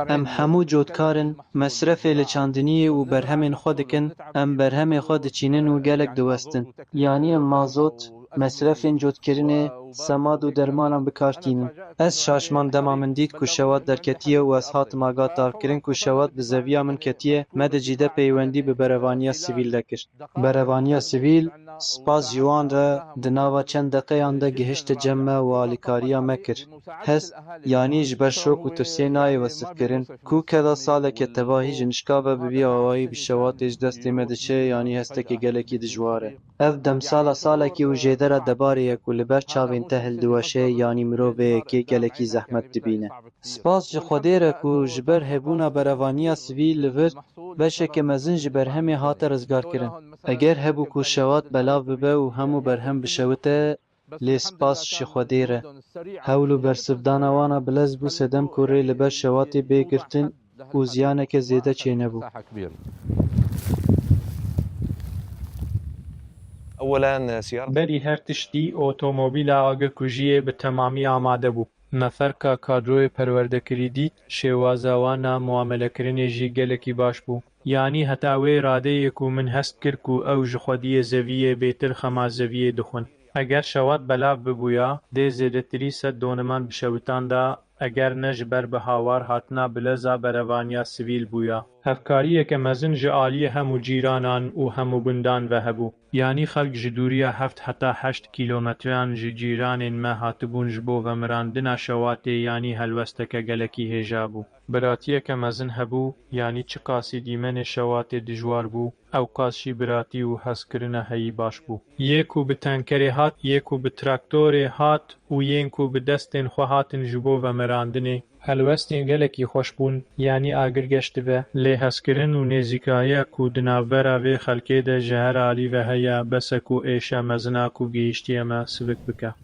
ام همو جودکارن مصرف لچاندنی و برهمین خودکن ام برهم خود چینن و گلک دوستن یعنی ام مازوت مصرف جودکرین سماد و درمانم بکارتینن از شاشمان دما من دید که شواد در کتیه و از هات ماگات تاکرین که شواد به زویا من کتیه مد جیده پیوندی به بروانیا سیویل دکر بروانیا سیویل سپاس جوان را دناوا چند دقیقه انده گهشت جمع و آلیکاریا مکر هست یعنی جبر شوک و ترسیه نای وصف کرن کو کدا ساله که تباهی جنشکا و ببی آوائی بشواتش دستی مدشه یعنی هسته که گلکی دجواره اف دم ساله کی و جیدره دباره یک و لبر چاوین تهل دوشه یعنی مروبه که گلکی زحمت دبینه سپاس جه خودیره که جبر هبونا بروانیا سویل لور بشه که مزن جبر همه هات رزگار کرن اگر هبو که شوات بلاو ببه و همو برهم بشوته لی سپاس جه خودیره هولو برسفدانا وانا بلز بو سدم کوری لبر شواتی بگرتن و زیانه که زیده چه نبو بری هر تشتی اتومبیلا آگه کجیه به تمامی آماده بو. مفرکا کادروی پروردکری دی شوازاوانا معامله کرنی جی گلکی باش بو. یعنی هتاوی راده یکو من هست کرد که او جخودی زویه بیتر خما زویه دخون. اگر شواد بلاو ببویا ده زیدتری صد دونمان بشوتان دا اگر نج بر به هاوار هاتنا بلزا بروانیا سویل بویا. هفکاریه که مزن جعالی همو جیرانان و همو بندان و هبو. یعنی خلق جدوریا 7 حتی 8 کیلومتران جیرانین ما هاتبون جبو و مراندنا شواتی یعنی هلوستک گلکی هجابو. براتیه که مزن هبو یعنی چه قاسی دیمن شواتی دجوار بو او قاسشی براتی و حسکرنا هی باش بو. یکو به تنکری هات یکو به تراکتوری هات و یکو به دستین خواهاتن جبو و مراندنه هلوستین گلکی خوش بون یعنی آگر گشت و لی حسکرن و نزیکایه کو دناورا و خلکه ده جهر علی و هیا بسکو ایشا مزنا کو گیشتی اما سوک بکا.